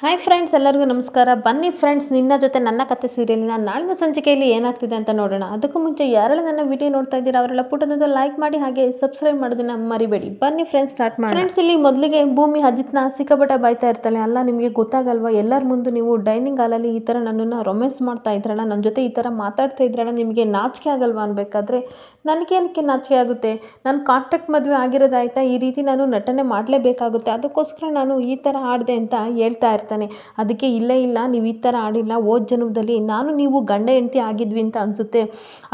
Hi friends, ಎಲ್ಲರಿಗೂ ನಮಸ್ಕಾರ. ಬನ್ನಿ ಫ್ರೆಂಡ್ಸ್, ನಿನ್ನ ಜೊತೆ ನನ್ನ ಕತೆ ಸೀರಿಯಲಿನ ನಾಳಿನ ಸಂಚಿಕೆಯಲ್ಲಿ ಏನಾಗ್ತಿದೆ ಅಂತ ನೋಡೋಣ. ಅದಕ್ಕೂ ಮುಂಚೆ ಯಾರೆಲ್ಲ ನನ್ನ ವಿಡಿಯೋ ನೋಡ್ತಾ ಇದ್ದೀರಾ ಅವರೆಲ್ಲ ಪುಟದ ಲೈಕ್ ಮಾಡಿ ಹಾಗೆ ಸಬ್ಸ್ಕ್ರೈಬ್ ಮಾಡೋದನ್ನ ಮರಿಬೇಡಿ. ಬನ್ನಿ ಫ್ರೆಂಡ್ಸ್, ಸ್ಟಾರ್ಟ್ ಮಾಡಿ. ಫ್ರೆಂಡ್ಸ್, ಇಲ್ಲಿ ಮೊದಲಿಗೆ ಭೂಮಿ ಅಜಿತ್ನ ಸಿಕ್ಕಾಪಟ್ಟೆ ಬಾಯ್ತಾ ಇರ್ತಾಳೆ. ಅಲ್ಲ, ನಿಮಗೆ ಗೊತ್ತಾಗಲ್ವಾ? ಎಲ್ಲರ ಮುಂದೆ ನೀವು ಡೈನಿಂಗ್ ಹಾಲಲ್ಲಿ ಈ ಥರ ನನ್ನನ್ನು ರೊಮ್ಯಾನ್ಸ್ ಮಾಡ್ತಾ ಇದ್ರಲ್ಲ, ನನ್ನ ಜೊತೆ ಈ ಥರ ಮಾತಾಡ್ತಾ ಇದ್ರಲ್ಲ, ನಿಮಗೆ ನಾಚಿಕೆ ಆಗಲ್ವಾ ಅನ್ಬೇಕಾದ್ರೆ ನನಗೇನಕ್ಕೆ ನಾಚಿಕೆ ಆಗುತ್ತೆ? ನಾನು ಕಾಂಟ್ಯಾಕ್ಟ್ ಮದುವೆ ಆಗಿರೋದಾಯ್ತಾ, ಈ ರೀತಿ ನಾನು ನಟನೆ ಮಾಡಲೇಬೇಕಾಗುತ್ತೆ, ಅದಕ್ಕೋಸ್ಕರ ನಾನು ಈ ಥರ ಆಡಿದೆ ಅಂತ ಹೇಳ್ತಾ ಇರ್ತಾನೆ. ಅದಕ್ಕೆ ಇಲ್ಲ ನೀವು ಈ ಥರ ಆಡಿಲ್ಲ, ಹೋದ ಜನ್ಮದಲ್ಲಿ ನಾನು ನೀವು ಗಂಡ ಹೆಂಡತಿ ಆಗಿದ್ವಿ ಅಂತ ಅನಿಸುತ್ತೆ,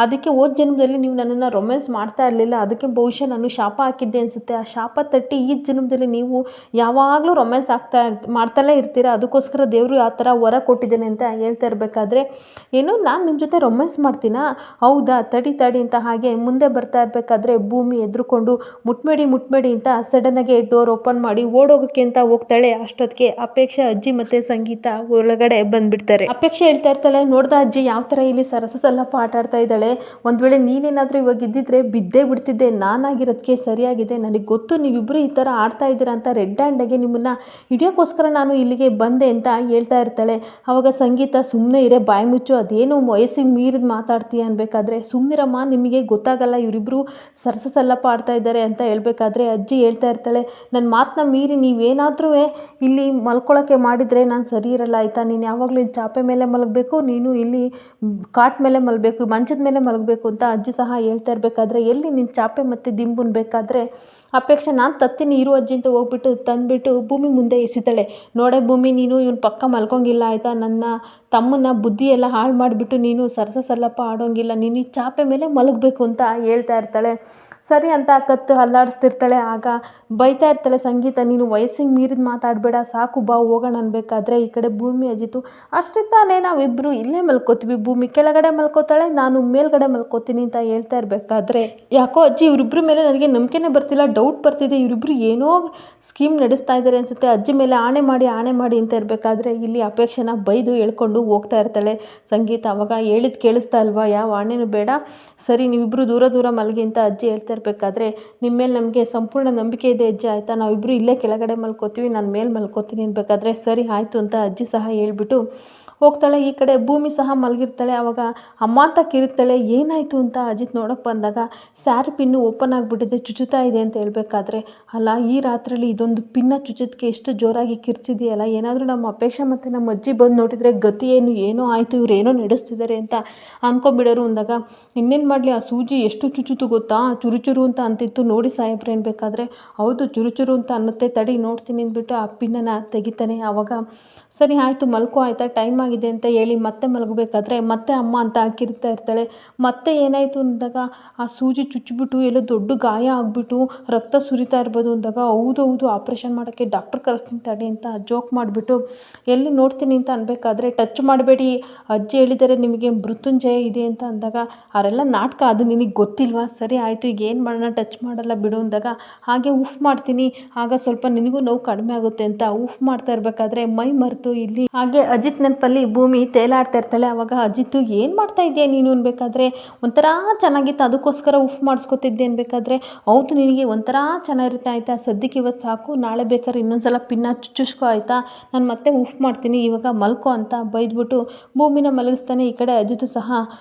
ಅದಕ್ಕೆ ಹೋದ ಜನ್ಮದಲ್ಲಿ ನೀವು ನನ್ನನ್ನು ರೊಮ್ಯಾನ್ಸ್ ಮಾಡ್ತಾ ಇರಲಿಲ್ಲ, ಅದಕ್ಕೆ ಬಹುಶಃ ನಾನು ಶಾಪ ಹಾಕಿದ್ದೆ ಅನಿಸುತ್ತೆ. ಆ ಶಾಪ ತಟ್ಟಿ ಈ ಜನ್ಮದಲ್ಲಿ ನೀವು ಯಾವಾಗಲೂ ರೊಮ್ಯಾನ್ಸ್ ಮಾಡ್ತಲೇ ಇರ್ತೀರಾ, ಅದಕ್ಕೋಸ್ಕರ ದೇವರು ಆ ಥರ ವರ ಕೊಟ್ಟಿದ್ದೇನೆ ಅಂತ ಹೇಳ್ತಾ ಇರಬೇಕಾದ್ರೆ, ಏನೋ ನಾನು ನಿಮ್ಮ ಜೊತೆ ರೊಮ್ಯಾನ್ಸ್ ಮಾಡ್ತೀನಾ? ಹೌದಾ, ತಡಿ ಅಂತ ಹಾಗೆ ಮುಂದೆ ಬರ್ತಾ ಇರಬೇಕಾದ್ರೆ ಭೂಮಿ ಎದ್ರುಕೊಂಡು ಮುಟ್ಬೇಡಿ ಅಂತ ಸಡನ್ನಾಗಿ ಡೋರ್ ಓಪನ್ ಮಾಡಿ ಓಡೋಗೋಕ್ಕೆ ಅಂತ ಹೋಗ್ತಾಳೆ. ಅಷ್ಟೊತ್ತಿಗೆ ಅಪೇಕ್ಷೆ ಅಜ್ಜಿ ಮತ್ತೆ ಸಂಗೀತ ಒಳಗಡೆ ಬಂದ್ಬಿಡ್ತಾರೆ. ಅಪೇಕ್ಷೆ ಹೇಳ್ತಾ ಇರ್ತಾಳೆ, ನೋಡ್ದ ಅಜ್ಜಿ ಯಾವ ಥರ ಇಲ್ಲಿ ಸರಸಲ್ಲಪ್ಪ ಆಟ ಆಡ್ತಾ ಇದ್ದಾಳೆ, ಒಂದು ವೇಳೆ ನೀನೇನಾದರೂ ಇವಾಗ ಇದ್ದಿದ್ರೆ ಬಿದ್ದೇ ಬಿಡ್ತಿದ್ದೆ, ನಾನಾಗಿರೋದಕ್ಕೆ ಸರಿಯಾಗಿದೆ, ನನಗೆ ಗೊತ್ತು ನೀವಿಬ್ಬರು ಈ ಥರ ಆಡ್ತಾ ಇದ್ದೀರಾ ಅಂತ ರೆಡ್ ಹ್ಯಾಂಡಾಗೆ ನಿಮ್ಮನ್ನು ಹಿಡಿಯೋಕ್ಕೋಸ್ಕರ ನಾನು ಇಲ್ಲಿಗೆ ಬಂದೆ ಅಂತ ಹೇಳ್ತಾ ಇರ್ತಾಳೆ. ಅವಾಗ ಸಂಗೀತ, ಸುಮ್ಮನೆ ಇರೇ, ಬಾಯಿ ಮುಚ್ಚು, ಅದೇನು ವಯಸ್ಸಿಗೆ ಮೀರಿದ ಮಾತಾಡ್ತೀಯ ಅನ್ಬೇಕಾದ್ರೆ, ಸುಮ್ಮನಿರಮ್ಮ, ನಿಮಗೆ ಗೊತ್ತಾಗಲ್ಲ, ಇವರಿಬ್ಬರು ಸರಸಲ್ಲಪ್ಪ ಆಡ್ತಾ ಇದ್ದಾರೆ ಅಂತ ಹೇಳ್ಬೇಕಾದ್ರೆ ಅಜ್ಜಿ ಹೇಳ್ತಾ ಇರ್ತಾಳೆ, ನನ್ನ ಮಾತನ್ನ ಮೀರಿ ನೀವೇನಾದ್ರೂ ಇಲ್ಲಿ ಮಲ್ಕೊಳ್ಳೋಕ್ಕೆ ಮಾಡಿದರೆ ನಾನು ಸರಿ ಇರಲ್ಲ ಆಯಿತಾ, ನೀನು ಯಾವಾಗಲೂ ಇಲ್ಲಿ ಚಾಪೆ ಮೇಲೆ ಮಲಗಬೇಕು, ನೀನು ಇಲ್ಲಿ ಕಾಟ್ ಮೇಲೆ ಮಲಗಬೇಕು, ಮಂಚದ ಮೇಲೆ ಮಲಗಬೇಕು ಅಂತ ಅಜ್ಜಿ ಸಹ ಹೇಳ್ತಾ ಇರಬೇಕಾದ್ರೆ, ಎಲ್ಲಿ ನಿನ್ನ ಚಾಪೆ ಮತ್ತು ದಿಂಬುನ್ ಬೇಕಾದರೆ ಅಪೇಕ್ಷೆ ನಾನು ತತ್ತೀನಿ ಇರು ಅಜ್ಜಿ ಅಂತ ಹೋಗ್ಬಿಟ್ಟು ತಂದುಬಿಟ್ಟು ಭೂಮಿ ಮುಂದೆ ಎಸಿತಾಳೆ. ನೋಡೆ ಭೂಮಿ, ನೀನು ಇವನು ಪಕ್ಕ ಮಲ್ಕೊಂಗಿಲ್ಲ ಆಯಿತಾ, ನನ್ನ ತಮ್ಮನ ಬುದ್ಧಿ ಎಲ್ಲ ಹಾಳು ಮಾಡಿಬಿಟ್ಟು ನೀನು ಸರಸಲ್ಲಪ್ಪ ಆಡೋಂಗಿಲ್ಲ, ನೀನು ಈ ಚಾಪೆ ಮೇಲೆ ಮಲಗಬೇಕು ಅಂತ ಹೇಳ್ತಾ ಇರ್ತಾಳೆ. ಸರಿ ಅಂತ ಕತ್ತು ಅಲ್ಲಾಡಿಸ್ತಿರ್ತಾಳೆ. ಆಗ ಬೈತಾ ಇರ್ತಾಳೆ ಸಂಗೀತ, ನೀನು ವಯಸ್ಸಿಗೆ ಮೀರಿದ ಮಾತಾಡಬೇಡ, ಸಾಕು ಬಾ ಹೋಗೋಣ ಅನ್ಬೇಕಾದ್ರೆ ಈ ಕಡೆ ಭೂಮಿ ಅಜಿತು, ಅಷ್ಟೇ ತಾನೇ, ನಾವಿಬ್ಬರು ಇಲ್ಲೇ ಮಲ್ಕೋತೀವಿ, ಭೂಮಿ ಕೆಳಗಡೆ ಮಲ್ಕೋತಾಳೆ, ನಾನು ಮೇಲ್ಗಡೆ ಮಲ್ಕೋತೀನಿ ಅಂತ ಹೇಳ್ತಾ ಇರಬೇಕಾದ್ರೆ, ಯಾಕೋ ಅಜ್ಜಿ ಇವರಿಬ್ಬರ ಮೇಲೆ ನನಗೆ ನಂಬಿಕೆನೇ ಬರ್ತಿಲ್ಲ, ಡೌಟ್ ಬರ್ತಿದೆ, ಇವರಿಬ್ಬರು ಏನೋ ಸ್ಕೀಮ್ ನಡೆಸ್ತಾ ಇದ್ದಾರೆ ಅನಿಸುತ್ತೆ, ಅಜ್ಜಿ ಮೇಲೆ ಆಣೆ ಮಾಡಿ ಅಂತ ಇರಬೇಕಾದ್ರೆ ಇಲ್ಲಿ ಅಪೇಕ್ಷೆನ ಬೈದು ಹೇಳ್ಕೊಂಡು ಹೋಗ್ತಾ ಇರ್ತಾಳೆ ಸಂಗೀತ. ಅವಾಗ ಹೇಳಿದ್ದು ಕೇಳಿಸ್ತಾ ಅಲ್ವಾ, ಯಾವ ಆಣೆನೂ ಬೇಡ, ಸರಿ ನೀವಿಬ್ಬರು ದೂರ ಮಲಗಿ ಅಂತ ಅಜ್ಜಿ ಹೇಳ್ತಾ ಇರಬೇಕಾದ್ರೆ, ನಿಮ್ಮ ಮೇಲೆ ನಮಗೆ ಸಂಪೂರ್ಣ ನಂಬಿಕೆ ಇದೆ ಅಜ್ಜಿ ಆಯಿತಾ, ನಾವಿಬ್ಬರು ಇಲ್ಲೇ ಕೆಳಗಡೆ ಮಲ್ಕೋತೀವಿ, ನಾನು ಮೇಲೆ ಮಲ್ಕೋತೀನಿ ಅನ್ಬೇಕಾದ್ರೆ, ಸರಿ ಆಯಿತು ಅಂತ ಅಜ್ಜಿ ಸಹ ಹೇಳ್ಬಿಟ್ಟು ಹೋಗ್ತಾಳೆ. ಈ ಕಡೆ ಭೂಮಿ ಸಹ ಮಲಗಿರ್ತಾಳೆ. ಅವಾಗ ಅಮ್ಮ ಅಂತ ಕಿರುತ್ತಾಳೆ. ಏನಾಯಿತು ಅಂತ ಅಜಿತ್ ನೋಡೋಕ್ಕೆ ಬಂದಾಗ ಸ್ಯಾರಿ ಪಿನ್ನು ಓಪನ್ ಆಗಿಬಿಟ್ಟಿದೆ, ಚುಚ್ಚುತ್ತಾ ಇದೆ ಅಂತ ಹೇಳ್ಬೇಕಾದ್ರೆ, ಅಲ್ಲ ಈ ರಾತ್ರಿಯಲ್ಲಿ ಇದೊಂದು ಪಿನ್ನ ಚುಚ್ಚೋದಕ್ಕೆ ಎಷ್ಟು ಜೋರಾಗಿ ಕಿರ್ಚಿದೆಯಲ್ಲ, ಏನಾದರೂ ನಮ್ಮ ಅಪೇಕ್ಷೆ ಮತ್ತು ನಮ್ಮ ಅಜ್ಜಿ ಬಂದು ನೋಡಿದರೆ ಗತಿ ಏನೋ ಆಯಿತು, ಇವ್ರು ಏನೋ ನಡೆಸ್ತಿದ್ದಾರೆ ಅಂತ ಅಂದ್ಕೊಂಬಿಡೋರು ಅಂದಾಗ, ಇನ್ನೇನು ಮಾಡಲಿ, ಆ ಸೂಜಿ ಎಷ್ಟು ಚುಚ್ಚುತ್ತು ಗೊತ್ತಾ, ಚುರುಚುರು ಅಂತ ಅಂತಿತ್ತು, ನೋಡಿ ಸಾಹೇಬ್ರೆ ಅನ್ಬೇಕಾದ್ರೆ, ಹೌದು ಚುರುಚುರು ಅಂತ ಅನ್ನುತ್ತೆ, ತಡಿ ನೋಡ್ತೀನಿ ಅಂದ್ಬಿಟ್ಟು ಆ ಪಿನ್ನನ್ನು ತೆಗಿತಾನೆ. ಆವಾಗ ಸರಿ ಆಯಿತು ಮಲ್ಕೋ ಆಯಿತಾ, ಟೈಮ್ ಆಗಿದೆ ಅಂತ ಹೇಳಿ ಮತ್ತೆ ಮಲಗಬೇಕಾದ್ರೆ ಮತ್ತೆ ಅಮ್ಮ ಅಂತ ಕಿರ್ತಾ ಇರ್ತಾಳೆ. ಮತ್ತೆ ಏನಾಯಿತು ಅಂದಾಗ ಆ ಸೂಜಿ ಚುಚ್ಚಿಬಿಟ್ಟು ಎಲ್ಲೋ ದೊಡ್ಡ ಗಾಯ ಆಗಿಬಿಟ್ಟು ರಕ್ತ ಸುರಿತಾ ಇರ್ಬೋದು ಅಂದಾಗ, ಹೌದು ಆಪ್ರೇಷನ್ ಮಾಡೋಕ್ಕೆ ಡಾಕ್ಟ್ರ್ ಕರೆಸ್ತೀನಿ ತಡಿ ಅಂತ ಜೋಕ್ ಮಾಡಿಬಿಟ್ಟು ಎಲ್ಲಿ ನೋಡ್ತೀನಿ ಅಂತ ಅನ್ಬೇಕಾದ್ರೆ, ಟಚ್ ಮಾಡಬೇಡಿ ಅಜ್ಜಿ ಹೇಳಿದ್ದಾರೆ ನಿಮಗೆ ಮೃತ್ಯುಂಜಯ ಇದೆ ಅಂತ ಅಂದಾಗ, ಅವರೆಲ್ಲ ನಾಟಕ, ಅದು ನಿನಗೆ ಗೊತ್ತಿಲ್ವಾ, ಸರಿ ಆಯಿತು ಈಗ ಏನು ಮಾಡೋಣ, ಟಚ್ ಮಾಡಲ್ಲ ಬಿಡು ಅಂದಾಗ, ಹಾಗೆ ಉಫ್ ಮಾಡ್ತೀನಿ, ಆಗ ಸ್ವಲ್ಪ ನಿನಗೂ ನೋವು ಕಡಿಮೆ ಆಗುತ್ತೆ ಅಂತ ಉಫ್ ಮಾಡ್ತಾ ಇರಬೇಕಾದ್ರೆ ಮೈ ಮರೆತು ಇಲ್ಲಿ ಹಾಗೆ ಅಜಿತ್ ನೆನಪಲ್ಲಿ ಭೂಮಿ ತೇಲಾಡ್ತಾ ಇರ್ತಾಳೆ. ಅವಾಗ ಅಜಿತ್, ಏನು ಮಾಡ್ತಾ ಇದೆಯಾ ನೀನು ಅನ್ಬೇಕಾದ್ರೆ, ಒಂಥರ ಚೆನ್ನಾಗಿತ್ತು ಅದಕ್ಕೋಸ್ಕರ ಉಫ್ ಮಾಡಿಸ್ಕೊತಿದ್ದೆ ಅನ್ಬೇಕಾದ್ರೆ, ಹೌದು ನಿನಗೆ ಒಂಥರ ಚೆನ್ನಾಗಿರುತ್ತೆ ಆಯಿತಾ, ಸದ್ಯಕ್ಕೆ ಇವತ್ತು ಸಾಕು, ನಾಳೆ ಬೇಕಾದ್ರೆ ಇನ್ನೊಂದ್ಸಲ ಪಿನ್ನ ಚುಚ್ಚಿಸ್ಕೊ ಆಯಿತಾ, ನಾನು ಮತ್ತೆ ಉಫ್ ಮಾಡ್ತೀನಿ, ಇವಾಗ ಮಲ್ಕೋ ಅಂತ ಬೈದ್ಬಿಟ್ಟು ಭೂಮಿನ ಮಲಗಿಸ್ತಾನೆ. ಈ ಕಡೆ ಅಜಿತ್ ಸಹ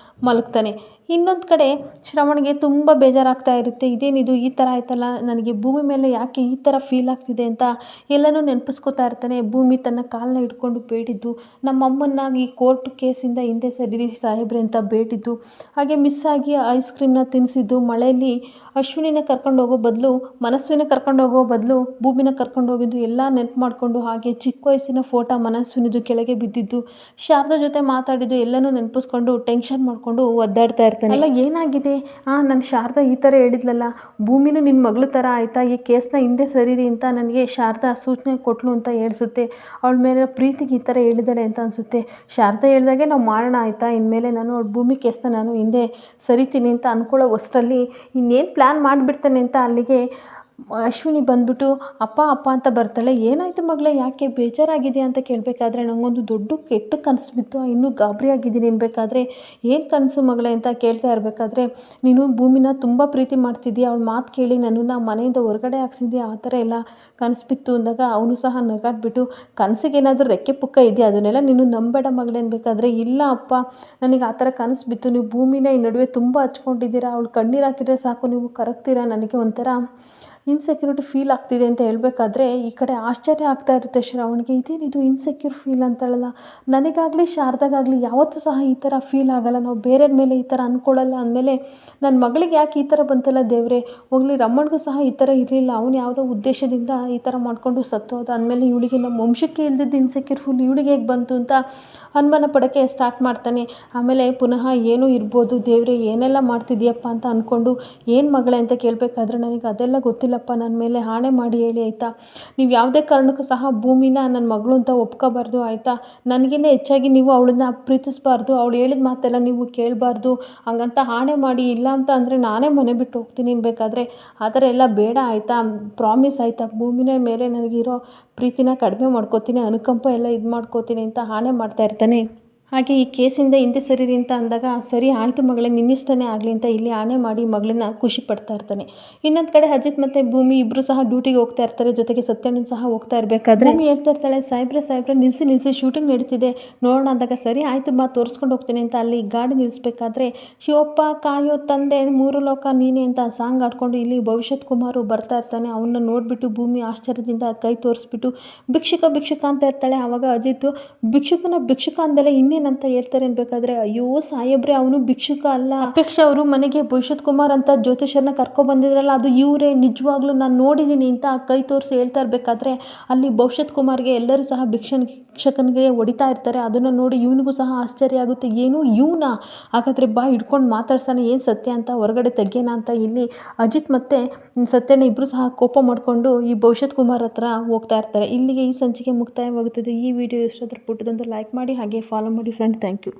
ಮಲಗ್ತಾನೆ. ಇನ್ನೊಂದು ಕಡೆ ಶ್ರವಣ್ಗೆ ತುಂಬ ಬೇಜಾರಾಗ್ತಾ ಇರುತ್ತೆ, ಇದೇನಿದು ಈ ಥರ ಆಯ್ತಲ್ಲ, ನನಗೆ ಭೂಮಿ ಮೇಲೆ ಯಾಕೆ ಈ ಥರ ಫೀಲ್ ಆಗ್ತಿದೆ ಅಂತ ಎಲ್ಲನೂ ನೆನಪಿಸ್ಕೋತಾ ಇರ್ತಾನೆ. ಭೂಮಿ ತನ್ನ ಕಾಲನ್ನ ಹಿಡ್ಕೊಂಡು ಬೇಡಿದ್ದು, ನಮ್ಮಮ್ಮನ್ನ ಈ ಕೋರ್ಟ್ ಕೇಸಿಂದ ಹಿಂದೆ ಸರಿರಿ ಸಾಹೇಬ್ರೆ ಅಂತ ಬೇಡಿದ್ದು, ಹಾಗೆ ಮಿಸ್ ಆಗಿ ಐಸ್ ಕ್ರೀಮ್ನ ತಿನ್ನಿಸಿದ್ದು, ಮಳೆಯಲ್ಲಿ ಅಶ್ವಿನಿನ ಕರ್ಕೊಂಡು ಹೋಗೋ ಬದಲು ಮನಸ್ವಿನ ಕರ್ಕೊಂಡು ಹೋಗೋ ಬದಲು ಭೂಮಿನ ಕರ್ಕೊಂಡು ಹೋಗಿದ್ದು ಎಲ್ಲ ನೆನಪು ಮಾಡಿಕೊಂಡು, ಹಾಗೆ ಚಿಕ್ಕ ವಯಸ್ಸಿನ ಫೋಟೋ ಮನಸ್ವಿನಿದು ಕೆಳಗೆ ಬಿದ್ದಿದ್ದು, ಶಾರದಾ ಜೊತೆ ಮಾತಾಡಿದ್ದು ಎಲ್ಲನೂ ನೆನಪಿಸ್ಕೊಂಡು ಟೆನ್ಷನ್ ಮಾಡಿಕೊಂಡು ಒದ್ದಾಡ್ತಾ ಇರ್ತಾನೆ. ಅಲ್ಲ ಏನಾಗಿದೆ, ನನ್ನ ಶಾರದಾ ಈ ಥರ ಹೇಳಿದ್ಲಲ್ಲ, ಭೂಮಿನೂ ನಿನ್ನ ಮಗಳ ಥರ ಆಯಿತಾ, ಈ ಕೇಸ್ನ ಹಿಂದೆ ಸರಿರಿ ಅಂತ ನನಗೆ ಶಾರದಾ ಸೂಚನೆ ಕೊಟ್ಲು ಅಂತ ಹೇಳಿಸುತ್ತೆ, ಅವಳ ಮೇಲೆ ಪ್ರೀತಿಗೆ ಈ ಥರ ಹೇಳಿದ್ದಾಳೆ ಅಂತ ಅನಿಸುತ್ತೆ, ಶಾರದಾ ಹೇಳಿದಾಗೆ ನಾವು ಮಾಡೋಣ ಆಯಿತಾ, ಇನ್ಮೇಲೆ ನಾನು ಅವಳ ಭೂಮಿ ಕೇಸ್ನ ನಾನು ಹಿಂದೆ ಸರಿತೀನಿ ಅಂತ ಅಂದ್ಕೊಳ್ಳೋ ಅಷ್ಟರಲ್ಲಿ ಇನ್ನೇನು ಪ್ಲ್ಯಾನ್ ಮಾಡಿಬಿಡ್ತಾನೆ ಅಂತ ಅಲ್ಲಿಗೆ ಅಶ್ವಿನಿ ಬಂದ್ಬಿಟ್ಟು ಅಪ್ಪ ಅಪ್ಪ ಅಂತ ಬರ್ತಾಳೆ. ಏನಾಯಿತು ಮಗಳೇ, ಯಾಕೆ ಬೇಜಾರಾಗಿದೆಯಾ ಅಂತ ಕೇಳಬೇಕಾದ್ರೆ ನನಗೊಂದು ದೊಡ್ಡ ಕೆಟ್ಟ ಕನಸು ಬಿತ್ತು, ಇನ್ನೂ ಗಾಬರಿ ಆಗಿದ್ದೀನಿ ಅನ್ಬೇಕಾದ್ರೆ ಏನು ಕನಸು ಮಗಳೇ ಅಂತ ಕೇಳ್ತಾ ಇರಬೇಕಾದ್ರೆ, ನೀನು ಭೂಮಿನ ತುಂಬ ಪ್ರೀತಿ ಮಾಡ್ತಿದ್ದೀಯ, ಅವಳ ಮಾತು ಕೇಳಿ ನನ್ನನ್ನು ಮನೆಯಿಂದ ಹೊರಗಡೆ ಹಾಕ್ಸಿದ್ಯಾ, ಆ ಥರ ಎಲ್ಲ ಕನಸು ಬಿತ್ತು ಅಂದಾಗ ಅವನು ಸಹ ನಗಾಡ್ಬಿಟ್ಟು ಕನಸಿಗೆ ಏನಾದರೂ ರೆಕ್ಕೆ ಪುಕ್ಕ ಇದೆಯಾ, ಅದನ್ನೆಲ್ಲ ನೀನು ನಂಬೇಡ ಮಗಳೇ ಅನ್ಬೇಕಾದ್ರೆ, ಇಲ್ಲ ಅಪ್ಪ ನನಗೆ ಆ ಥರ ಕನಸು ಬಿತ್ತು, ನೀವು ಭೂಮಿನ ಈ ನಡುವೆ ತುಂಬ ಹಚ್ಕೊಂಡಿದ್ದೀರಾ, ಅವಳು ಕಣ್ಣೀರು ಹಾಕಿದರೆ ಸಾಕು ನೀವು ಕರಗ್ತೀರಾ, ನನಗೆ ಒಂಥರ ಇನ್ಸೆಕ್ಯೂರಿಟಿ ಫೀಲ್ ಆಗ್ತಿದೆ ಅಂತ ಹೇಳಬೇಕಾದ್ರೆ ಈ ಕಡೆ ಆಶ್ಚರ್ಯ ಆಗ್ತಾ ಇರುತ್ತೆ ಶ್ರಾವಣಿಗೆ. ಇದೇನಿದು ಇನ್ಸೆಕ್ಯೂರ್ ಫೀಲ್ ಅಂತಾಳಲ್ಲ, ನನಗಾಗಲಿ ಶಾರದಾಗಾಗಲಿ ಯಾವತ್ತೂ ಸಹ ಈ ಥರ ಫೀಲ್ ಆಗಲ್ಲ, ನಾವು ಬೇರೆಯವ್ರ ಮೇಲೆ ಈ ಥರ ಅಂದ್ಕೊಳ್ಳಲ್ಲ ಅಂದಮೇಲೆ ನನ್ನ ಮಗಳಿಗೆ ಯಾಕೆ ಈ ಥರ ಬಂತಲ್ಲ ದೇವರೇ, ಹೋಗಲಿ ರಮ್ಮಣ್ಗೂ ಸಹ ಈ ಥರ ಇರಲಿಲ್ಲ, ಅವನು ಯಾವುದೋ ಉದ್ದೇಶದಿಂದ ಈ ಥರ ಮಾಡಿಕೊಂಡು ಸತ್ತೋದ, ಅಂದಮೇಲೆ ಇವಳಿಗೆ ನಮ್ಮ ವಂಶಕ್ಕೆ ಇಲ್ದಿದ್ದು ಇನ್ಸೆಕ್ಯೂರ್ ಫುಲ್ ಇವಳಿಗೆ ಹೇಗೆ ಬಂತು ಅಂತ ಅನುಮಾನ ಪಡೋಕ್ಕೆ ಸ್ಟಾರ್ಟ್ ಮಾಡ್ತಾನೆ. ಆಮೇಲೆ ಪುನಃ ಏನೂ ಇರ್ಬೋದು ದೇವರೇ, ಏನೆಲ್ಲ ಮಾಡ್ತಿದ್ಯಪ್ಪ ಅಂತ ಅಂದ್ಕೊಂಡು ಏನು ಮಗಳೇ ಅಂತ ಕೇಳಬೇಕಾದ್ರೆ, ನನಗೆ ಅದೆಲ್ಲ ಗೊತ್ತಿಲ್ಲಪ್ಪ, ನನ್ನ ಮೇಲೆ ಆಣೆ ಮಾಡಿ ಹೇಳಿ ಆಯಿತಾ, ನೀವು ಯಾವುದೇ ಕಾರಣಕ್ಕೂ ಸಹ ಭೂಮಿನ ನನ್ನ ಮಗಳು ಅಂತ ಒಪ್ಕೋಬಾರ್ದು ಆಯಿತಾ, ನನಗಿಂತ ಹೆಚ್ಚಾಗಿ ನೀವು ಅವಳನ್ನ ಪ್ರೀತಿಸಬಾರ್ದು, ಅವಳು ಹೇಳಿದ ಮಾತೆಲ್ಲ ನೀವು ಕೇಳಬಾರ್ದು, ಹಂಗಂತ ಆಣೆ ಮಾಡಿ, ಇಲ್ಲ ಅಂತ ಅಂದರೆ ನಾನೇ ಮನೆ ಬಿಟ್ಟು ಹೋಗ್ತೀನಿ ಅನ್ಬೇಕಾದ್ರೆ ಆ ಥರ ಎಲ್ಲ ಬೇಡ ಆಯಿತಾ, ಪ್ರಾಮಿಸ್ ಆಯಿತಾ, ಭೂಮಿನ ಮೇಲೆ ನನಗಿರೋ ಪ್ರೀತಿನ ಕಡಿಮೆ ಮಾಡ್ಕೋತೀನಿ, ಅನುಕಂಪ ಎಲ್ಲ ಇದು ಮಾಡ್ಕೋತೀನಿ ಅಂತ ಆಣೆ ಮಾಡ್ತಾ ಇರ್ತಾನೆ. ಹಾಗೆ ಈ ಕೇಸಿಂದ ಹಿಂದೆ ಸರಿರಿ ಅಂತ ಅಂದಾಗ, ಸರಿ ಆಯಿತು ಮಗಳೇ ನಿನ್ನಿಷ್ಟನೇ ಆಗಲಿ ಅಂತ ಇಲ್ಲಿ ಆಣೆ ಮಾಡಿ ಮಗಳನ್ನ ಖುಷಿ ಪಡ್ತಾ ಇರ್ತಾನೆ. ಇನ್ನೊಂದು ಕಡೆ ಅಜಿತ್ ಮತ್ತು ಭೂಮಿ ಇಬ್ಬರು ಸಹ ಡ್ಯೂಟಿಗೆ ಹೋಗ್ತಾ ಇರ್ತಾರೆ, ಜೊತೆಗೆ ಸತ್ಯಣ್ಣನ ಸಹ ಹೋಗ್ತಾ ಇರಬೇಕಾದ್ರೆ ಭೂಮಿ ಹೇಳ್ತಾ ಇರ್ತಾಳೆ, ಸಾಹೇಬ್ರೆ ನಿಲ್ಲಿಸಿ ಶೂಟಿಂಗ್ ನಡೀತಿದೆ ನೋಡೋಣ ಅಂದಾಗ, ಸರಿ ಆಯಿತು ಬಾ ತೋರಿಸ್ಕೊಂಡು ಹೋಗ್ತೀನಿ ಅಂತ ಅಲ್ಲಿ ಗಾಡಿ ನಿಲ್ಲಿಸ್ಬೇಕಾದ್ರೆ ಶಿವಪ್ಪ ಕಾಯೋ ತಂದೆ ಮೂರು ಲೋಕ ನೀನೆ ಅಂತ ಸಾಂಗ್ ಆಡ್ಕೊಂಡು ಇಲ್ಲಿ ಭವಿಷ್ಯತ್ ಕುಮಾರು ಬರ್ತಾ ಇರ್ತಾನೆ. ಅವನ್ನ ನೋಡಿಬಿಟ್ಟು ಭೂಮಿ ಆಶ್ಚರ್ಯದಿಂದ ಕೈ ತೋರಿಸ್ಬಿಟ್ಟು ಭಿಕ್ಷುಕ ಅಂತ ಇರ್ತಾಳೆ. ಆವಾಗ ಅಜಿತ್ ಭಿಕ್ಷುಕ ಅಂದಲೇ ಇನ್ನೇನಂತ ಹೇಳ್ತಾರೆ ಅನ್ಬೇಕಾದ್ರೆ, ಅಯ್ಯೋ ಸಾಹೇಬ್ರೆ ಅವನು ಭಿಕ್ಷುಕ ಅಲ್ಲ, ಅಪೇಕ್ಷ ಅವರು ಮನೆಗೆ ಭವಿಷ್ಯತ್ ಕುಮಾರ್ ಅಂತ ಜ್ಯೋತಿಷರನ್ನ ಕರ್ಕೊಬಂದಿದ್ರಲ್ಲ ಅದು ಇವರೇ, ನಿಜವಾಗ್ಲೂ ನಾನು ನೋಡಿದ್ದೀನಿ ಅಂತ ಕೈ ತೋರಿಸಿ ಹೇಳ್ತಾ ಇರಬೇಕಾದ್ರೆ ಅಲ್ಲಿ ಭವಿಷ್ಯತ್ ಕುಮಾರ್ಗೆ ಎಲ್ಲರೂ ಸಹ ಭಿಕ್ಷಕನಿಗೆ ಹೊಡಿತಾ ಇರ್ತಾರೆ. ಅದನ್ನು ನೋಡಿ ಇವನಿಗೂ ಸಹ ಆಶ್ಚರ್ಯ ಆಗುತ್ತೆ, ಏನು ಇವನಾ, ಹಾಗಾದರೆ ಬಾ ಹಿಡ್ಕೊಂಡು ಮಾತಾಡ್ಸಾನೆ ಏನು ಸತ್ಯ ಅಂತ ಹೊರಗಡೆ ತೆಗ್ಯೋಣ ಅಂತ ಇಲ್ಲಿ ಅಜಿತ್ ಮತ್ತು ಸತ್ಯನ ಇಬ್ಬರು ಸಹ ಕೋಪ ಮಾಡಿಕೊಂಡು ಈ ಭವಿಷ್ಯತ್ ಕುಮಾರ್ ಹತ್ರ ಹೋಗ್ತಾ ಇರ್ತಾರೆ. ಇಲ್ಲಿಗೆ ಈ ಸಂಚಿಕೆ ಮುಕ್ತಾಯವಾಗುತ್ತದೆ. ಈ ವಿಡಿಯೋ ಇಷ್ಟ ಆದರೆ ಪುಟ್ಟದೊಂದು ಲೈಕ್ ಮಾಡಿ ಹಾಗೆ ಫಾಲೋ ಮಾಡಿ ಫ್ರೆಂಡ್. Thank you.